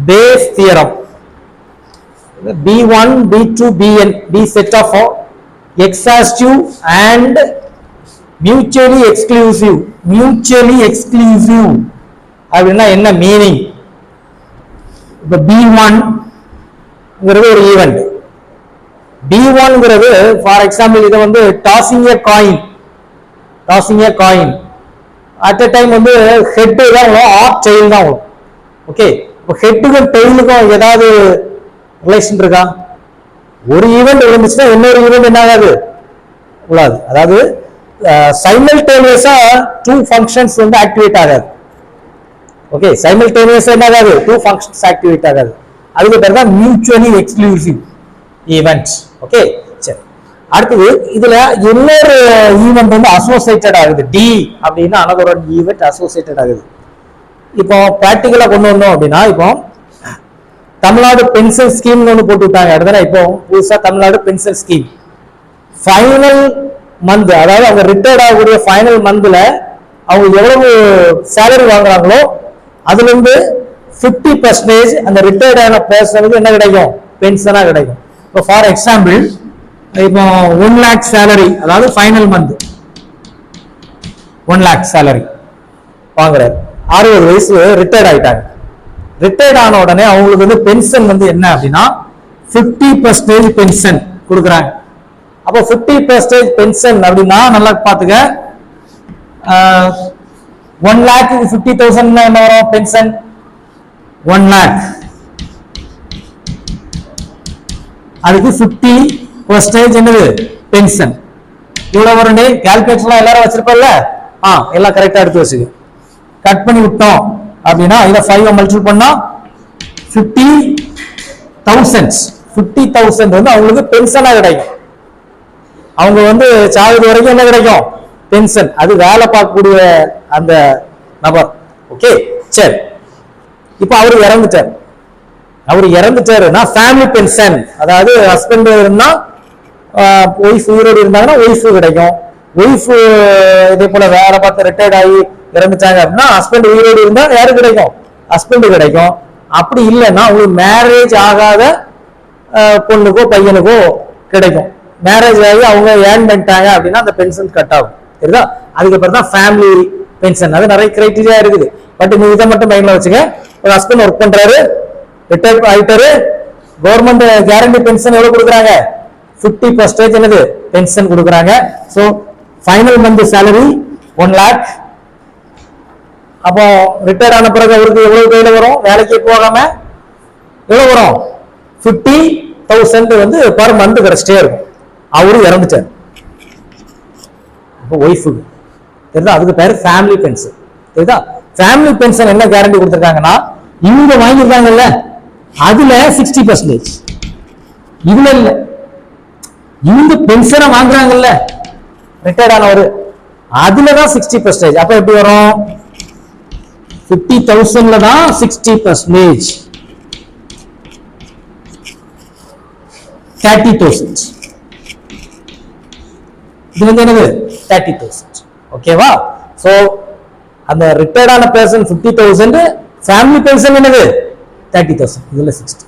Bayes theorem. B1, B2, Bn, B set of exhaustive and mutually exclusive. Mutually exclusive அப்படின்னா என்ன meaning? இப்போ B1 ஒரு event. B1 for example இதை வந்து tossing A coin at a time வந்து head தான் வரும், ஆர் டெயில் தான் வரும். ஓகே, இப்போ ஹெட்டுக்கும் டெயிலுக்கும் ஏதாவது ரிலேஷன் இருக்கா? ஒரு ஈவெண்ட் இருந்துச்சுன்னா இன்னொரு ஈவெண்ட் என்ன ஆகாது, உள்ளாது. அதாவது சைமல்டேனியஸா டூ ஃபங்க்ஷன்ஸ் வந்து ஆக்டிவேட் ஆகாது. ஓகே, சைமல்டேனியஸா என்ன ஆகாது, டூ ஃபங்க்ஷன்ஸ் ஆக்டிவேட் ஆகாது. அதுக்கு பேர் தான் மியூச்சுவலி எக்ஸ்க்ளூசிவ் ஈவெண்ட்ஸ். ஓகே, சரி. அடுத்தது இதுல இன்னொரு ஈவெண்ட் வந்து அசோசியேட்டட் ஆகுது. டி அப்படின்னா another ஈவெண்ட் அசோசியேட்டட் ஆகுது. இப்போ பிராக்டிகலா கொண்டு வந்தோம் அப்படின்னா, இப்போ தமிழ்நாடு பென்ஷன் ஸ்கீம் ஒன்று போட்டு விட்டாங்க. அடுத்த இப்போ புதுசா Tamil Nadu pension scheme final month, அதாவது அவங்க ரிட்டையர்ட் ஆகக்கூடிய ஃபைனல் மந்த்ல அவங்க எவ்வளவு சேலரி வாங்குறாங்களோ அதுல இருந்து 50% அந்த ரிட்டையர்ட் ஆன பர்சனுக்கு என்ன கிடைக்கும், பென்ஷனா கிடைக்கும். இப்போ ஃபார் எக்ஸாம்பிள் இப்போ 1 lakh சேலரி, அதாவது ஃபைனல் மந்த் 1 lakh சேலரி வாங்குறாரு, 60 வயசு ரிட்டையர்ட் ஆயிட்டாங்க. ரிட்டையர்ட் ஆன உடனே அவங்களுக்கு வந்து பென்ஷன் வந்து என்ன அப்படின்னா 50% பென்ஷன் கொடுக்குறாங்க. அப்போ 50% பென்ஷன் அப்படின்னா நல்லா பாத்துக்க, 1 lakh 50,000 என்ன வரும் பென்ஷன், 1 lakh அதுக்கு 50% என்னது பென்ஷன். இவ்வளவு வரும். கால்குலேஷன்லாம் எல்லாரும் வச்சிருப்போம்ல, எல்லாம் கரெக்டா எடுத்து வச்சுக்க. கட் பண்ணி விட்டோம் அப்படின்னா இதை 5 மல்டிபிள் பண்ணா 50,000 வந்து அவங்களுக்கு பென்ஷனா கிடைக்கும். அவங்க வந்து சாகுது வரைக்கும் என்ன கிடைக்கும், பென்ஷன். அது வேலை பார்க்கக்கூடிய அந்த நபர். ஓகே, சரி. இப்போ அவரு இறந்துட்டாருன்னா ஃபேமிலி பென்ஷன், அதாவது ஹஸ்பண்ட் இருந்தா ஒய்ஃப் உயிரோடு இருந்தாங்கன்னா ஒய்ஃபு கிடைக்கும். ஒய்ஃப் இதே போல வேலை பார்த்து ரிட்டையர்ட் ஆகி இறந்துட்டாங்க அப்படின்னா ஹஸ்பண்ட் உயிரோடு இருந்தா யாருக்கு கிடைக்கும், ஹஸ்பண்ட் கிடைக்கும். அப்படி இல்லைன்னா உங்களுக்கு மேரேஜ் ஆகாத பொண்ணுக்கோ பையனுக்கோ கிடைக்கும். மேரேஜ் ஆகி அவங்க ஏர்ன் பண்ணிட்டாங்க அப்படின்னா அந்த பென்ஷன் கட் ஆகும். சரிதா? அதுக்கப்புறம் தான் ஃபேமிலி பென்ஷன். அது நிறைய கிரைட்டீரியா இருக்குது. பட் நீ இதை மட்டும் மைண்ட்ல வச்சுக்க. ஒரு ஹஸ்பண்ட் ஒர்க் பண்றாரு, ரிட்டையர் ஆயிட்டாரு, கவர்மெண்ட் கேரண்டி பென்ஷன் எவ்வளவு கொடுக்குறாங்க, 50% என்னது பென்ஷன் கொடுக்குறாங்க. So final month salary 1 lakh. அப்போ ரிட்டையர் ஆன பிறகு அவருக்கு எவ்வளவு கையில வரும், வேலைக்கு போகாம எவ்வளவு வரும், 50,000 வந்து பர் மந்த் கிடைச்சிட்டே இருக்கும். அவரு இறந்துட்டார். இப்போ ஒய்ஃபுக்கு தெரியுதா, அதுக்கு பேரு ஃபேமிலி பென்ஷன். தெரியுதா? ஃபேமிலி பென்ஷன் என்ன கேரண்டி கொடுத்துருக்காங்கன்னா, இவங்க வாங்கியிருக்காங்கல்ல அதுல 60%, இதுல இல்ல, இவங்க பென்ஷனை வாங்குறாங்கல்ல ரிட்டையர்ட் ஆனவர் அதுலதான் 60%. அப்ப எப்படி வரும், 50,000 தான் 60%, 30,000. இது வந்து என்னது 30,000. ஓகேவா? சோ அந்த ரிட்டையர்ட் ஆன பெர்சன் 50,000, ஃபேமிலி பென்ஷன் என்னது 30,000, இதுல 60.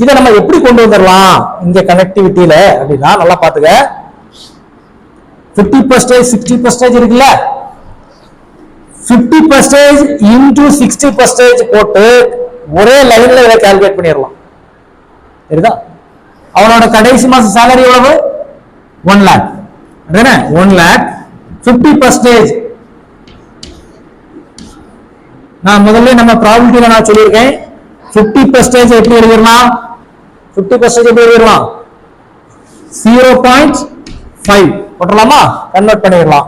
இதை நம்ம எப்படி கொண்டு வந்துடலாம் இங்க கனெக்டிவிட்டியில அப்படின்னா, நல்லா பாத்துக்க. 50% 60% இருக்குல்ல, 50% into 60% போட்டு ஒரே லைன்ல இதை கால்குலேட் பண்ணிடலாம். சரிதா? அவனோட கடைசி மாசம் சேலரி எவ்வளவு, 1 lakh. 1 lakh 50%. நான் முதல்ல நம்ம ப்ராபபிலிட்டியில நான் சொல்லியிருக்கேன், 50% எப்படி எழுதிடலாம், 50% எப்படி எழுதிடலாம், 0.5 போட்டுடலாமா, கன்வெர்ட் பண்ணிடலாம்.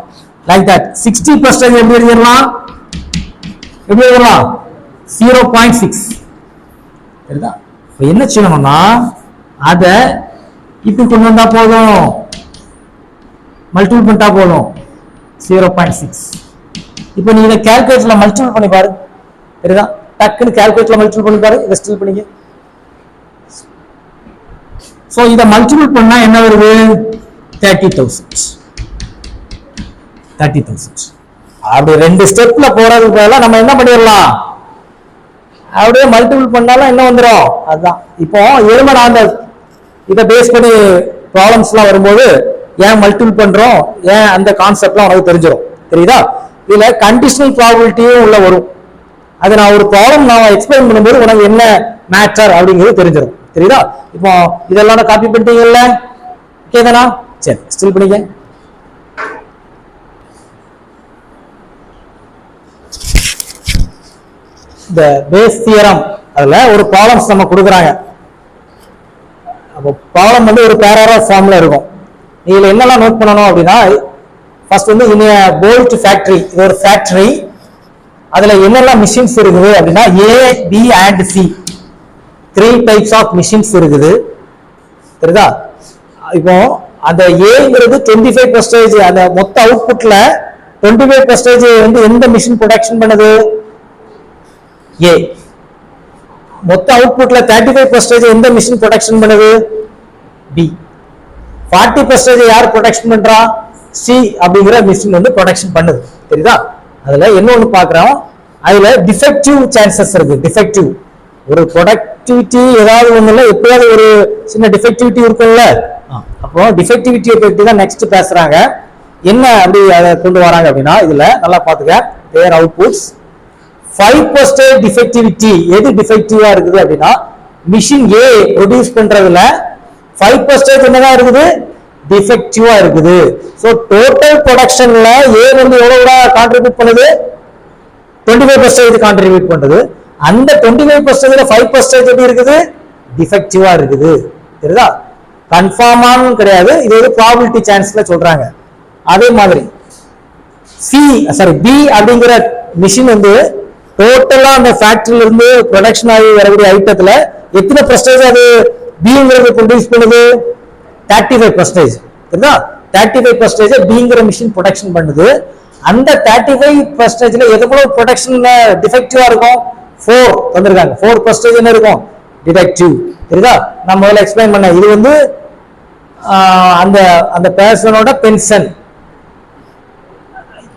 Like that. 60% எப்படி எழுதிடலாம், 0.6. சரிதா? என்ன செய்யணும்னா அத இப்படி கொண்டு வந்தா போதும், மல்டிபிள் பண்ணிட்டா போதும், 0.6. இப்போ நீ இதை கால்குலேட்டர்ல மல்டிபிள் பண்ணி பாரு. சரிதா? டக்குன்னு கால்குலேட்டர்ல மல்டிபிள் பண்ணி பாரு, இதை ஸ்டில் பண்ணிக்க. சோ இதை மல்டிபிள் பண்ணா என்ன வருது, 30,000. அப்படி 2 ஸ்டெப்ல போறதுக்கு பதிலா நம்ம என்ன பண்ணிடலாம், அப்படியே மல்டிபிள் பண்ணாலும் என்ன வந்துடும் அதுதான். இப்போ எருமை நான் இதை பேஸ் பண்ணி ப்ராப்ளம்ஸ்லாம் வரும்போது ஏன் மல்டிபிள் பண்றோம், ஏன் அந்த கான்செப்ட்லாம் உனக்கு தெரிஞ்சிடும். தெரியுதா? இதுல கண்டிஷனல் ப்ராபபிலிட்டியும் உள்ள வரும். அதை நான் ஒரு ப்ராப்ளம் நான் எக்ஸ்பிளைன் பண்ணும்போது உனக்கு என்ன மேட்டர் அப்படிங்கிறது தெரிஞ்சிடும். தெரியுதா? இப்போ இதெல்லாம் காப்பி பண்ணிட்டீங்கல்ல, ஓகேதானா? சரி, ஸ்டில் பண்ணிக்க. இந்த பேஸ் தியரம் அதுல ஒரு ப்ராப்ளம்ஸ் நம்ம கொடுக்குறாங்க. அப்போ ப்ராப்ளம் வந்து ஒரு பேராகிராஃப் ஃபார்ம்ல இருக்கும். இதுல என்னெல்லாம் நோட் பண்ணணும் அப்படின்னா, ஃபர்ஸ்ட் வந்து போல்ட் ஃபேக்டரி, இது ஒரு ஃபேக்டரி. அதுல என்னெல்லாம் மிஷின்ஸ் இருக்குது அப்படின்னா A, B and C 3 types of machines இருக்குது. தெரியுதா? இப்போ அந்த ஏங்கிறது 25%, அந்த மொத்த அவுட்புட்ல 25% வந்து எந்த மிஷின் ப்ரொடக்ஷன் பண்ணுது? ஏ. மொத்த அவுட்புட்ல 35% எந்த மிஷின் ப்ரொடக்ஷன் பண்ணுது? பி. 40% யார் ப்ரொடக்ஷன் பண்றா? சி அப்படிங்கிற மிஷின் வந்து ப்ரொடக்ஷன் பண்ணுது. தெரியுதா? அதுல என்ன ஒண்ணு பாக்குறோம், அதுல டிஃபெக்டிவ் சான்சஸ் இருக்கு. டிஃபெக்டிவ் ஒரு ப்ரொடக்டிவிட்டி ஏதாவது ஒண்ணுல எப்பயாவது ஒரு சின்ன டிஃபெக்டிவிட்டி இருக்கும்ல. அப்போ டிஃபெக்டிவிட்டியை பற்றி தான் நெக்ஸ்ட் பேசுறாங்க. என்ன அப்படி அதை கொண்டு வராங்க அப்படின்னா, இதுல நல்லா பாத்துக்க, தேர் அவுட்புட்ஸ் 5% டிஃபெக்டிவிட்டி. எது டிஃபெக்டிவா இருக்குது அப்படின்னா, மிஷின் ஏ ப்ரொடியூஸ் பண்றதுல 5% என்னதான் இருக்குது? டிஃபெக்டிவா இருக்குது. சோ டோட்டல் ப்ரொடக்ஷன்ல ஏ வந்து எவ்வளவு கான்ட்ரிபியூட் பண்ணுது? 25% கான்ட்ரிபியூட் பண்ணுது. அந்த 25% 5% எப்படி இருக்குது? டிஃபெக்டிவா இருக்குது. தெரியுதா? கன்ஃபார்மானு கிடையாது, இது ஒரு ப்ராபபிலிட்டி சான்ஸ்ல சொல்றாங்க. அதே மாதிரி பி அப்படிங்கிற மிஷின் வந்து டோட்டலா அந்த ஃபேக்டரியில இருந்து ப்ரொடக்ஷன் ஆகி வரக்கூடிய ஐட்டத்துல எத்தனை பர்சன்டேஜ் அது பிங்கிறது ப்ரொடியூஸ் பண்ணுது? 35%. தெரியுதா? 35% பிங்கிற மிஷின் ப்ரொடக்ஷன் பண்ணுது. அந்த 35%ல எவ்வளவு ப்ரொடக்ஷன்ல டிஃபெக்டிவா இருக்கும்? 4 தந்திருக்காங்க. 4% என்ன இருக்கும்? டிஃபெக்டிவ். தெரியுதா? நான் முதல்ல எக்ஸ்பிளைன் பண்ணேன். இது வந்து அந்த அந்த பர்சனோட பென்ஷன்,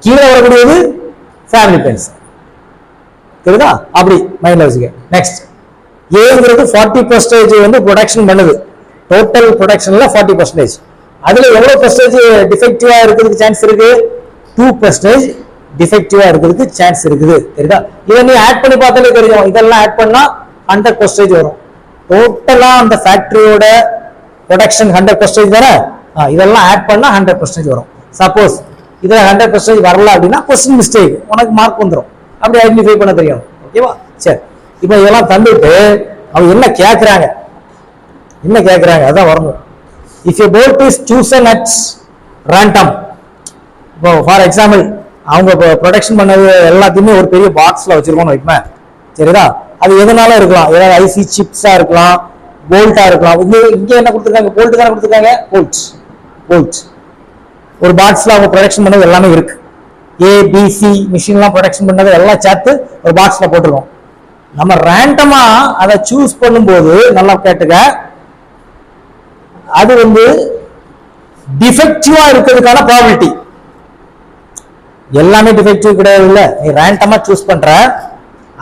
கீழே வரக்கூடியது ஃபேமிலி பென்ஷன். தெரியுதா? அப்படி மைண்ட்ல வச்சுக்க. நெக்ஸ்ட் ஏங்கிறது 40% வந்து ப்ரொடக்ஷன் பண்ணுது. டோட்டல் ப்ரொடக்ஷன்ல 40%. அதுல எவ்வளவு பர்சன்டேஜ் டிஃபெக்டிவா இருக்கிறதுக்கு சான்ஸ் இருக்கு? 2% டிஃபெக்டிவா இருக்கிறதுக்கு சான்ஸ் இருக்குது. தெரியுதா? இதை நீ ஆட் பண்ணி பார்த்தாலே தெரியும். இதெல்லாம் ஆட் பண்ணா 100% வரும். டோட்டலா அந்த ஃபேக்டரியோட ப்ரொடக்ஷன் 100% தானே. இதெல்லாம் ஆட் பண்ணா 100% வரும். சப்போஸ் இதுல 100% வரல அப்படின்னா கொஸ்டின் மிஸ்டேக், உனக்கு மார்க் வந்துடும். அப்படி ஐடென்டிஃபை பண்ண தெரியும். ஓகேவா? சரி, இப்போ இதெல்லாம் தந்துட்டு அவங்க என்ன கேட்கறாங்க, அதான் வரணும். If a bolt is chosen at random, இப்போ ஃபார் எக்ஸாம்பிள் அவங்க ப்ரொடக்ஷன் பண்ணது எல்லாத்தையுமே ஒரு பெரிய பாக்ஸ்ல வச்சிருக்கோம்னு வைப்பேன். சரிதா? அது எதனால இருக்கலாம், ஏதாவது ஐசி சிப்ஸா இருக்கலாம், போல்ட்டா இருக்கலாம். இங்க என்ன கொடுத்துருக்காங்க? போல்ட் தானே கொடுத்துருக்காங்க. போல்ட் ஒரு பாக்ஸ்ல அவங்க ப்ரொடக்ஷன் பண்ணது எல்லாமே இருக்கு. ஏபிசி மிஷின்லாம் ப்ரொடக்ஷன் பண்ணது எல்லாம் சேர்த்து ஒரு பாக்ஸ்ல போட்டிருக்கோம். நம்ம ரேண்டமா அதை சூஸ் பண்ணும்போது நல்லா கேட்டுக்க, அது வந்து டிஃபெக்டிவா இருக்கிறதுக்கான ப்ராபபிலிட்டி. எல்லாமே டிஃபெக்டிவ் கிடையாது இல்ல, நீ ரேண்டமா சூஸ் பண்ற,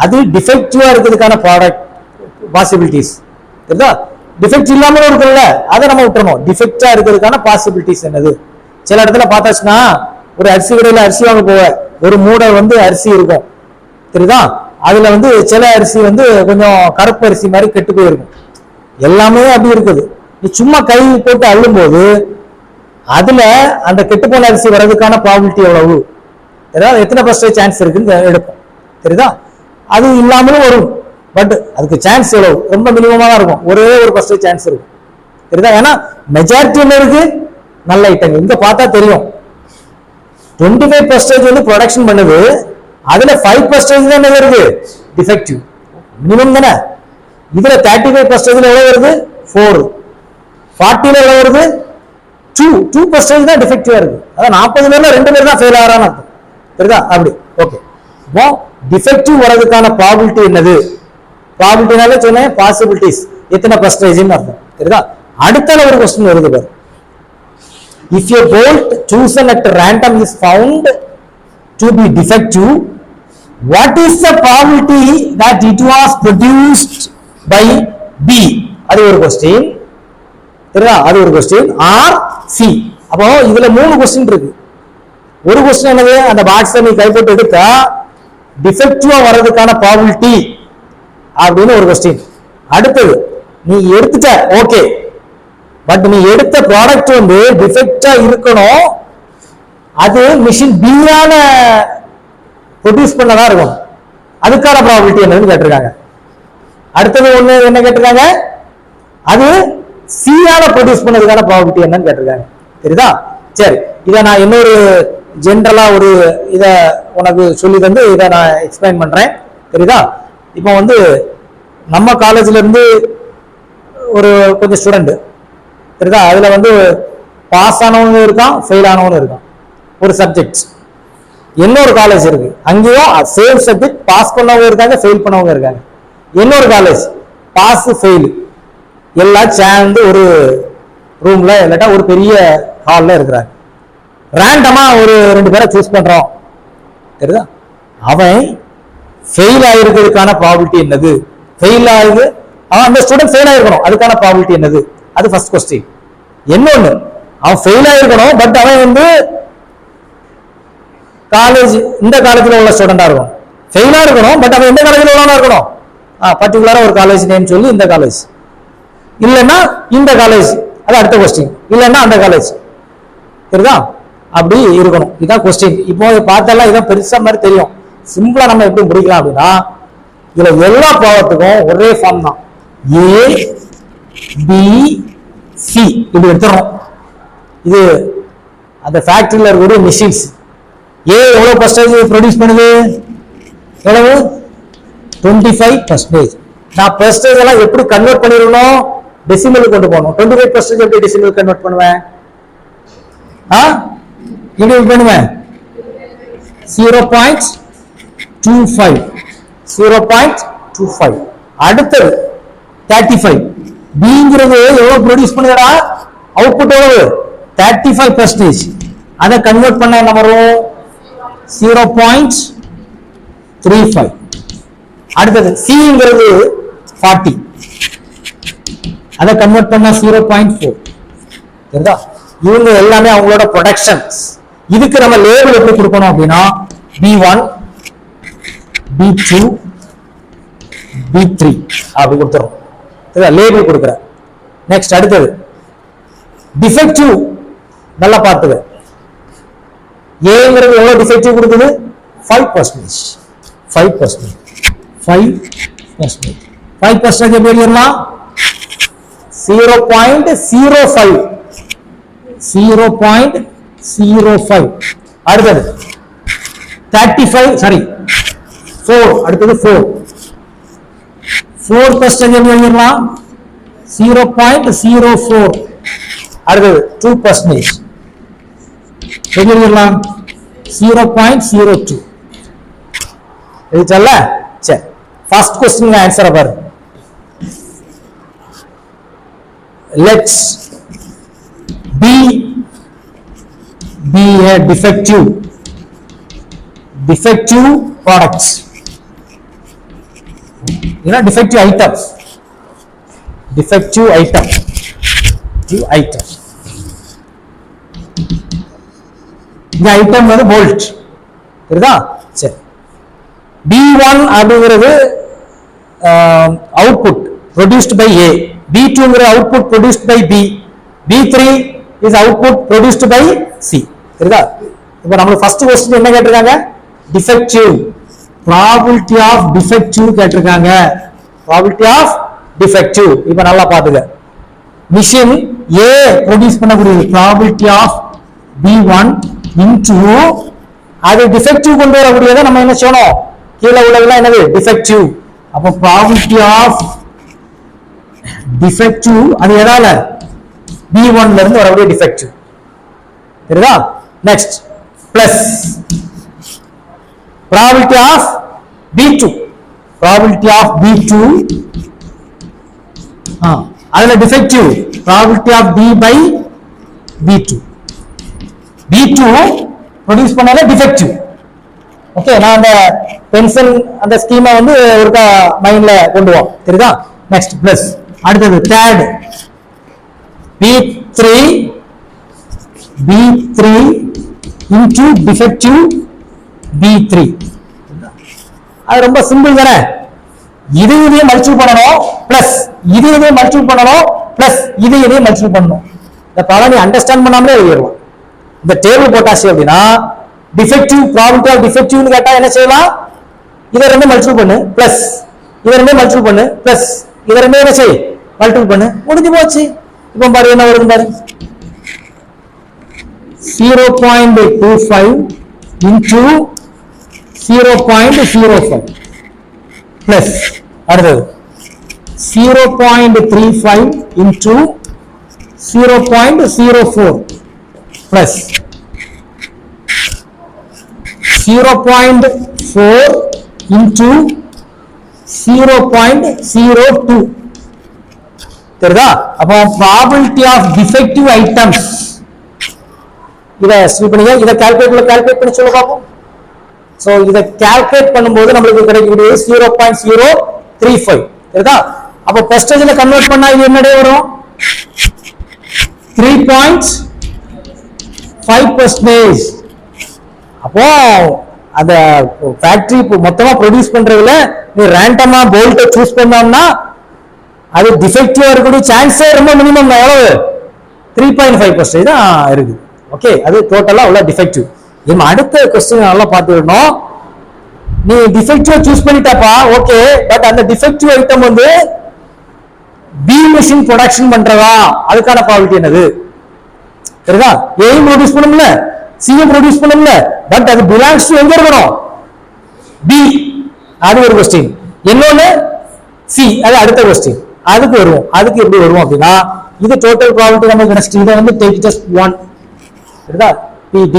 அது டிஃபெக்டிவா இருக்கிறதுக்கான பாசிபிலிட்டிஸ். தெரியுதா? டிஃபெக்ட் இல்லாமலும் இருக்குல்ல, அதை நம்ம விட்டுறணும். டிஃபெக்டா இருக்கிறதுக்கான பாசிபிலிட்டிஸ் என்னது? சில இடத்துல பார்த்தாச்சுன்னா, ஒரு அரிசி கடையில அரிசி வாங்க போவ, ஒரு மூடை வந்து அரிசி இருக்கும். தெரியுதா? அதுல வந்து சில அரிசி வந்து கொஞ்சம் கருப்பு அரிசி மாதிரி கெட்டு போயிருக்கும். எல்லாமே அப்படி இருக்குது. நீ சும்மா கை போட்டு அள்ளும் போது அதுல அந்த கெட்டு போன அரிசி வர்றதுக்கான ப்ராபபிலிட்டி எவ்வளவு? ஏதாவது எத்தனை பர்சன்டேஜ் சான்ஸ் இருக்குன்னு எடுப்போம். தெரியுதா? அது இல்லாமலும் வரும். பட் அதுக்கு சான்ஸ் எவ்வளவு? ரொம்ப மினிமமா தான் இருக்கும். ஒரே ஒரு பர்சன்டேஜ் சான்ஸ் இருக்கும். தெரியுதா? ஏன்னா மெஜாரிட்டி என்ன இருக்கு? நல்ல ஐட்டங்கள். இங்க பார்த்தா தெரியும் 25% வந்து ப்ரொடக்ஷன் பண்ணுது, அதுல 5% தான் என்ன வருது? டிஃபெக்டிவ். மினிமம் தானே. இதுல 35% எவ்வளவு வருது? 4. 40ல எவ்வளவு வருது? 2% தான் டிஃபெக்டிவா இருக்கு. அதான் 40 பேர்ல 2 பேர் தான் ஃபெயில் ஆகிறான்னு அர்த்தம். தெரியுதா? அப்படி. ஓகே, இப்போ டிஃபெக்டிவ் வரதுக்கான ப்ராபபிலிட்டி என்னது? ப்ராபபிலிட்டினால சொன்னேன் பாசிபிலிட்டிஸ் எத்தனை பர்சன்டேஜ்னு அர்த்தம். தெரியுதா? அடுத்த ஒரு क्वेश्चन வருது பாரு. If a bolt chosen at random is found to be defective, what is the probability that it was produced by B? அது ஒரு क्वेश्चन. சரியா? அது ஒரு क्वेश्चन. R C. அப்போ இதுல மூணு क्वेश्चन இருக்கு. ஒரு क्वेश्चन என்னது? அந்த பாக்ஸை நீ கைப்பற்றி எடுத்தா டிஃபெக்டிவா வரதுக்கான probability அப்படின்னு ஒரு क्वेश्चन. அடுத்தது நீ எடுத்துட்ட ஓகே, பட் நீ எடுத்த ப்ராடக்ட் வந்து டிஃபெக்டா இருக்கணும், அது மிஷின் பியால ப்ரொடியூஸ் பண்ணதா இருக்கும், அதுக்கான ப்ராபபிலிட்டி என்னன்னு கேட்டிருக்காங்க. அடுத்தது ஒண்ணு என்ன கேட்டிருக்காங்க? அது சியால ப்ரொடியூஸ் பண்ணதுக்கான ப்ராபபிலிட்டி என்னன்னு கேட்டிருக்காங்க. சரிதா? சரி, இதை நான் இன்னொரு ஜென்ரலா ஒரு இதை உனக்கு சொல்லி தந்து இதை நான் எக்ஸ்பிளைன் பண்றேன். சரிதா? இப்போ வந்து நம்ம காலேஜ்ல இருந்து ஒரு கொஞ்சம் ஸ்டூடெண்ட், சரிதா, அதுல வந்து பாஸ் ஆனவங்க இருக்கான், ஃபெயில் ஆனவங்க இருக்கான் ஒரு சப்ஜெக்ட். இன்னொரு காலேஜ் இருக்கு, அங்கேயும் சேம் சப்ஜெக்ட் பாஸ் பண்ணவங்க இருக்காங்க, ஃபெயில் பண்ணவங்க இருக்காங்க. இன்னொரு காலேஜ் பாஸ் ஃபெயில் எல்லாம் சேர்ந்து ஒரு ரூம்ல இல்லாட்டா ஒரு பெரிய ஹால்ல இருக்கிறாங்க. ரேண்டமா ஒரு 2 பேரை சூஸ் பண்றோம், சரிதா? அவன் ஃபெயில் ஆயிருக்கிறதுக்கான ப்ராபபிலிட்டி என்னது? ஃபெயில் ஆகுது, அவன் அந்த ஸ்டூடெண்ட் ஃபெயில் ஆயிருக்கணும், அதுக்கான ப்ராபபிலிட்டி என்னது? அது ஃபர்ஸ்ட் கொஸ்டின். இன்னொன்னு, அவன் ஃபெயில் ஆயிருக்கணும், பட் அவன் வந்து காலேஜ் இந்த காலேஜ்ல உள்ள ஸ்டூடெண்டா இருக்கும். ஃபெயிலா இருக்கணும், பட் அவன் எந்த காலேஜ்ல உள்ளவனா இருக்கணும், பர்டிகுலரா ஒரு காலேஜ் நேம் சொல்லி இந்த காலேஜ், இல்லைன்னா இந்த காலேஜ், அது அடுத்த கொஸ்டின், இல்லைன்னா அந்த காலேஜ். சரிதா? அப்படி இருக்கணும். இதான் கொஸ்டின். இப்போ பார்த்தாலாம் இதான் பெருசா மாதிரி தெரியும். சிம்பிளா நம்ம எப்படி முடிக்கலாம் அப்படின்னா, இதுல எல்லா ப்ராடக்ட்டுக்கும் ஒரே ஃபார்ம் தான், ஏ பி சி இப்படி எடுத்துறோம். இது அந்த ஃபேக்டரியில் இருக்கக்கூடிய மிஷின்ஸ். ஏ எவ்வளவு பர்சன்டேஜ் ப்ரொடியூஸ் பண்ணுது? எவ்வளவு? 25%. நான் பர்சன்டேஜ் எல்லாம் எப்படி கன்வெர்ட் பண்ணிடணும்? டெசிமல் கொண்டு போகணும். 25% எப்படி டெசிமல் கன்வெர்ட் பண்ணுவேன்? எப்படி பண்ணுவேன்? 0.25. 0.25. அடுத்தது 35. பிங்கிறது எவ்வளவு ப்ரொடியூஸ் பண்ணுதா? அவுட்புட் எவ்வளவு? 35%. அதை கன்வெர்ட் பண்ண என்ன வரும்? 0.35. அடுத்தது சிங்கிறது 40, அதை கன்வெர்ட் பண்ணா 0.4. சரிதா? இவங்க எல்லாமே அவங்களோட ப்ரொடக்ஷன்ஸ். இதுக்கு நம்ம லேபிள் எப்படி கொடுக்கணும் அப்படின்னா, B1 B2 B3 அப்படி கொடுத்துரும். லேபிள் கொடுக்குற. நெக்ஸ்ட் அடுத்தது டிஃபெக்டிவ். நல்லா பார்த்துக்க, ஏங்கிறது எவ்வளவு டிஃபெக்டிவ் கொடுக்குது? 5%. 5%. 5%. 5% எப்படி எழுதலாம்? 0.05. 0.05. அடுத்தது 35, சாரி 4. அடுத்தது 4. 4% எப்படி எழுதலாம்? 0.04. அடுத்தது 2%. எப்படி எழுதலாம்? 0.02. எழுதிச்சல்ல? சரி, ஃபர்ஸ்ட் क्वेश्चन ஆன்சர் பாரு. Let's be a defective products. Defective items. Defective item. இந்த ஐட்டம் வந்து போல்ட். சரிதா? சரி, B1 அப்படிங்கிறது அவுட்புட் ப்ரொடியூஸ்ட் பை A, B2ங்கிற output produced by B, B3 is output produced by C. சரிதா? இப்போ நம்ம ஃபர்ஸ்ட் क्वेश्चन என்ன கேட்டிருக்காங்க? டிஃபெக்டிவ், ப்ராபபிலிட்டி ஆஃப் டிஃபெக்டிவ் கேட்டிருக்காங்க. Probability of defective. இப்போ நல்லா பாத்துக்க, மிஷின் A ப்ரொடியூஸ் பண்ணக்கூடியது ப்ராபபிலிட்டி ஆஃப் B1 இன்டு அது டிஃபெக்டிவ் கொண்டு வரக்கூடியதை நம்ம என்ன செய்யணும்? கீழே உள்ளதெல்லாம் என்னது? டிஃபெக்டிவ். அப்போ ப்ராபபிலிட்டி ஆஃப் டிஃபெக்டிவ் அது எதால? B1 ல இருந்து வரக்கூடிய டிஃபெக்டிவ். சரிதா? Next plus probability of B2. Probability of B2 அதுல defective probability of B by B2. B2 produce பண்ணால டிஃபெக்டிவ். ஓகே, நான் அந்த பென்ஷன் அந்த ஸ்கீமை வந்து ஒரு மைண்ட்ல கொண்டு வா, தெரியுதா? நெக்ஸ்ட் பிளஸ் அடுத்தது third B3 into defective B3. அது ரொம்ப சிம்பிள் தானே. இதையே மல்டிபிள் பண்ணணும் பிளஸ் இதையே மல்டிபிள் பண்ணணும் பிளஸ் இதையே மல்டிபிள் பண்ணணும். இந்த படம் நீ அண்டர்ஸ்டாண்ட் பண்ணாமலே எழுதிடலாம். இந்த டேபிள் போட்டாச்சு அப்படின்னா டிஃபெக்டிவ் ப்ராபபிலிட்டி ஆஃப் டிஃபெக்டிவ்னு கேட்டா என்ன செய்யலாம்? இதை ரெண்டு மல்டிபிள் பண்ணு பிளஸ் இதை ரெண்டு மல்டிபிள் பண்ணு பிளஸ் இதை ரெண்டு என்ன செய் மல்டிபிள் பண்ணு, முடிஞ்சு போச்சு. இப்போ பாரு என்ன வருது பாரு, 0.25 into 0.05 plus அடுத்தது 0.35 into 0.04 plus 0.4 into 0.02. தெரியுதா? அப்போ ப்ராபபிலிட்டி ஆஃப் டிஃபெக்டிவ் ஐட்டம்ஸ் இதை கால்குலேட் பண்ணி சொல்ல பார்ப்போம். சோ இதை கால்குலேட் பண்ணும்போது நம்மளுக்கு கிடைக்கக்கூடியது 0.035. தெரியுதா? அப்போ பெர்சன்டேஜ்ல கன்வெர்ட் பண்ணா இது என்னடே வரும்? 3.5%. அப்போ அந்த ஃபேக்டரி மொத்தமா ப்ரொடியூஸ் பண்றதுல நீ ரேண்டமா போல்ட்டை சூஸ் பண்ணோம்னா அது டிஃபெக்டிவா இருக்கக்கூடிய சான்ஸே ரொம்ப மினிமம். எவ்வளவு? 3.5% தான் இருக்கு. ஓகே, அது டோட்டலா உள்ள டிஃபெக்டிவ். நம்ம அடுத்த क्वेश्चन நல்லா பார்த்துக்கணும். நீ டிஃபெக்டிவ் சூஸ் பண்ணிட்டாப்பா, ஓகே, பட் அந்த டிஃபெக்டிவ் ஐட்டம் வந்து பி மெஷின் ப்ரொடக்ஷன் பண்றதா, அதுக்கான ப்ராபபிலிட்டி என்னது? சரிதா? ஏயும் ப்ரொடியூஸ் பண்ணும்ல, சியும் ப்ரொடியூஸ் பண்ணும்ல, பட் அது பிலாங்ஸ் டு எங்க இருக்கணும்? பி. அது ஒரு क्वेश्चन. இன்னொன்னு சி, அது அடுத்த क्वेश्चन. அதுக்கு வருவோம். அதுக்கு எப்படி வருவோம் அப்படின்னா இது டோட்டல் ப்ராபபிலிட்டி நமக்கு நெக்ஸ்ட் இதை வந்து டேக் ஜஸ்ட் 1. சரிதா? PD.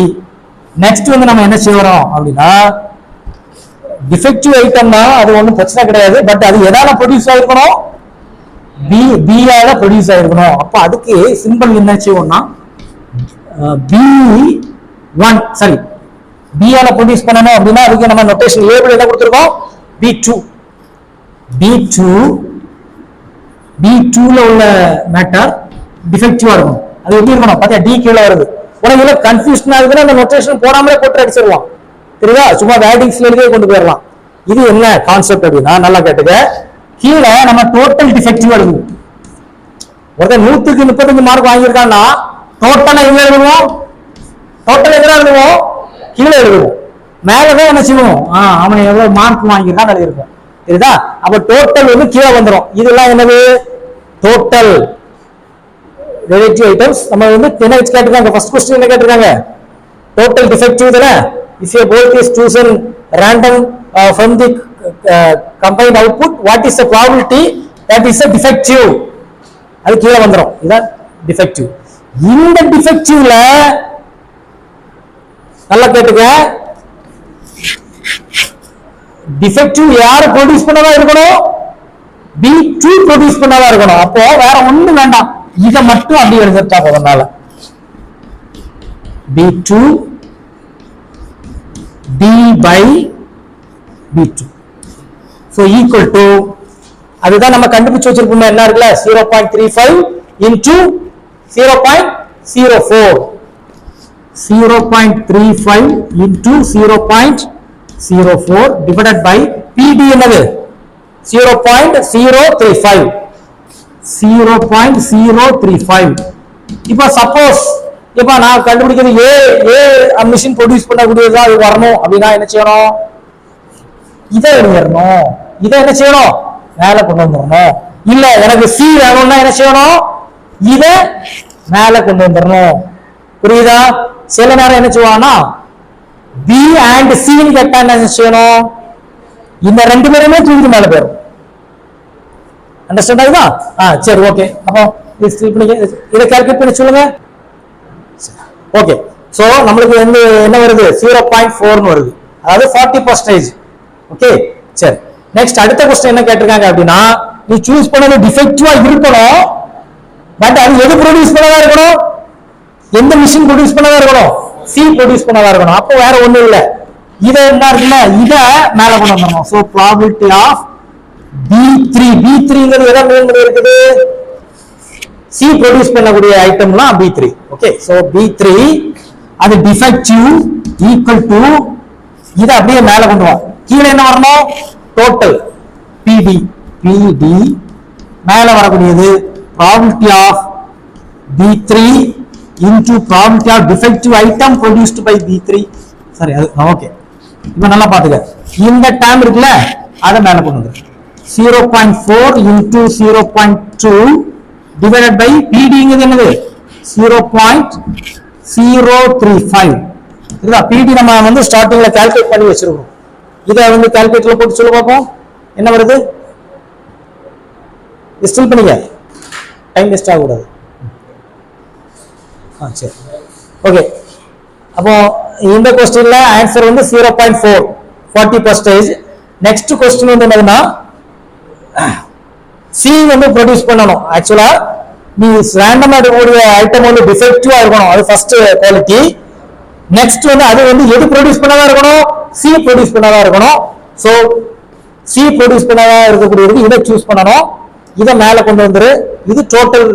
நெக்ஸ்ட் வந்து நம்ம என்ன செய்யறோம் அப்படின்னா டிஃபெக்டிவ் ஐட்டம்னா அது ஒன்றும் பிரச்சனை கிடையாது, பட் அது எதால ப்ரொடியூஸ் ஆயிருக்கணும்? பியால ப்ரொடியூஸ் ஆயிருக்கணும். அப்ப அதுக்கு சிம்பிள் என்ன செய்வோம்னா B1 சரி பியால ப்ரொடியூஸ் பண்ணணும் அப்படின்னா அதுக்கு நம்ம நோட்டேஷன் லேபிள் என்ன கொடுத்துருக்கோம்? B2ல உள்ள மேட்டர் டிஃபெக்டிவா இருக்கும். அது எப்படி இருக்கணும்? பாத்தியா, D கீழே வருது. உனக்கு கன்ஃபியூஷன் ஆகுதுன்னா அந்த நோட்டேஷன் போடாமலே போட்டு அடிச்சிடலாம். தெரியுதா? சும்மா வேர்டிங்ஸ்ல எழுதியே கொண்டு போயிடலாம். இது என்ன கான்செப்ட் அப்படின்னா நல்லா கேட்டுக்க. கீழே நம்ம டோட்டல் டிஃபெக்டிவ் எழுதுவோம். ஒருத்தர் 100க்கு 35 மார்க் வாங்கியிருக்கான்னா டோட்டலா எங்க எழுதுவோம்? டோட்டல் எங்க எழுதுவோம்? கீழே எழுதுவோம். மேலதான் என்ன செய்வோம்? அவன் எவ்வளவு மார்க் வாங்கியிருக்கான்னு எழுதியிருக்கோம். தெரியுதா? அப்ப டோட்டல் வந்து கீழே வந்துடும். இதெல்லாம் என்னது? Total relative items. நம்ம வந்து என்ன கேட்டிருக்காங்க? ஃபர்ஸ்ட் क्वेश्चन என்ன கேட்டிருக்காங்க? டோட்டல் டிஃபெக்டிவ் தானே. If a bolt is chosen random from the combined output, what is the probability that is a defective? அது கீழே வந்துரும். இதான் டிஃபெக்டிவ். இந்த டிஃபெக்டிவ்ல நல்லா கேட்டுக்க, டிஃபெக்டிவ் யார் ப்ரொடியூஸ் பண்ணதா இருக்கணும்? B2 ப்ரொடியூஸ் பண்ணதா இருக்கணும். அப்போ வேற ஒண்ணும் வேண்டாம், இதை மட்டும் அப்படி எழுதிட்டா போதனால B2 D by B2 so equal to அதுதான் நம்ம கண்டுபிடிச்சு வச்சிருப்போம். என்ன இருக்குல்ல? 0.35 into 0.04 0.35 into 0.04 divided by PD என்னது? 0.035 0.035. இப்போ சப்போஸ் இப்போ நான் கண்டுபிடிக்கிறது ஏ மிஷின் ப்ரொடியூஸ் பண்ணக்கூடியதா அது வரணும் அப்படின்னா என்ன செய்யணும்? இதை எழுதிடணும். இதை என்ன செய்யணும்? மேல கொண்டு வந்துடணும். இல்ல எனக்கு சி வேணும்னா என்ன செய்யணும்? இதை மேல கொண்டு வந்துடணும். புரியுதா? சில நேரம் என்ன செய்வாங்கன்னா பி அண்ட் சின்னு கேட்டா என்ன செய்யணும்? இந்த ரெண்டு பேருமே தூக்கி மேல போயிடும். அண்டர்ஸ்டாண்ட் ஆகுதா? சரி, ஓகே. அப்போ இதை கால்குலேட் பண்ணி சொல்லுங்க. ஓகே, சோ நம்மளுக்கு வந்து என்ன வருது? 0.4 வருது, அதாவது 40%. ஓகே, சரி. நெக்ஸ்ட் அடுத்த क्वेश्चन என்ன கேட்டிருக்காங்க அப்படின்னா நீ சூஸ் பண்ணது டிஃபெக்டிவா இருக்கணும், பட் அது எது ப்ரொடியூஸ் பண்ணதா இருக்கணும்? எந்த மிஷின் ப்ரொடியூஸ் பண்ணதா இருக்கணும்? சி ப்ரொடியூஸ் பண்ணதா இருக்கணும். அப்போ வேற ஒண்ணும் இல்ல, இதை என்ன இருக்குல்ல இதை மேல கொண்டு வந்துடணும். ஸோ ப்ராபபிலிட்டி ஆஃப் B3ங்கிறது எதை மீன் பண்ணி இருக்குது? சி ப்ரொடியூஸ் பண்ணக்கூடிய ஐட்டம்லாம் B3. ஓகே, ஸோ B3 அது டிஃபெக்டிவ் ஈக்குவல் டு இதை அப்படியே மேல கொண்டு வா. கீழே என்ன வரணும்? டோட்டல் PD மேல வரக்கூடியது probability of B3 into probability of defective item produced by B3. சரி, அது ஓகே. இப்போ நல்லா பாத்துக்க, இந்த டைம் இருக்குல்ல அதை மேல கொண்டு வந்து 0.4 into 0.2 divided by PD என்னது 0.035. இதுதா PD நம்ம வந்து ஸ்டார்டிங்ல கால்குலேட் பண்ணி வச்சிருக்கோம். இதை வந்து கால்குலேட்டர்ல போட்டு சொல்ல பார்ப்போம் என்ன வருது. ஸ்டில் பண்ணிக்க, டைம் வேஸ்ட் ஆகக்கூடாது. சரி, ஓகே. அப்போ இந்த क्वेश्चनல ஆன்சர் வந்து 0.4 40%. நெக்ஸ்ட் क्वेश्चन வந்து என்னதுன்னா சி வந்து ப்ரொடியூஸ் பண்ணணும். ஆக்சுவலா நீ ரேண்டமா எடுக்கக்கூடிய ஐட்டம் வந்து டிஃபெக்டிவா இருக்கணும், அது ஃபர்ஸ்ட் குவாலிட்டி. நெக்ஸ்ட் வந்து அது வந்து எது ப்ரொடியூஸ் பண்ணதா இருக்கணும்? சி ப்ரொடியூஸ் பண்ணதா இருக்கணும். ஸோ சி ப்ரொடியூஸ் பண்ணதா இருக்கக்கூடியது இதை சூஸ் பண்ணணும். இதை மேல கொண்டு வந்துரு. இது டோட்டல்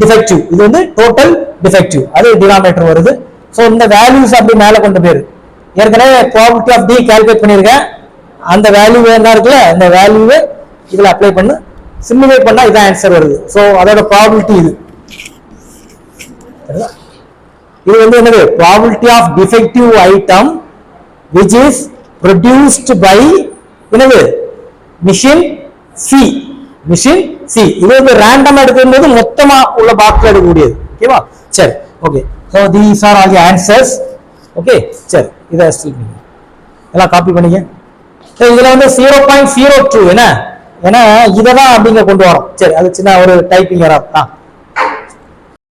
டிஃபெக்டிவ், இது வந்து டோட்டல் டிஃபெக்டிவ், அது டினாமினேட்டர் வருது. ஸோ இந்த வேல்யூஸ் அப்படி மேல கொண்டு போயிரு. ஏற்கனவே ப்ராபபிலிட்டி ஆஃப் டி கால்குலேட் பண்ணியிருக்கேன். அந்த வேல்யூ என்ன இருக்குல்ல, அந்த வேல்யூவை இதுல அப்ளை பண்ணு, சிமுலேட் பண்ணா இதான் ஆன்சர் வருது. ஸோ அதோட ப்ராபபிலிட்டி இது. இது வந்து என்னது? Probability of defective item which is produced by என்னது? Machine C. Machine C. இது வந்து ரேண்டமா எடுக்கும்போது மொத்தமா உள்ள பாக்ஸ்ல எடுக்கக்கூடியது. ஓகேவா? சரி, okay. So these are all the answers. Okay, சரி, இதை எல்லாம் காப்பி பண்ணிக்க. இதுல வந்து 0.02 என்ன, ஏன்னா இதை தான் அப்படிங்க கொண்டு வரோம். சரி, அது சின்ன ஒரு டைப்பிங் எரர் தான்.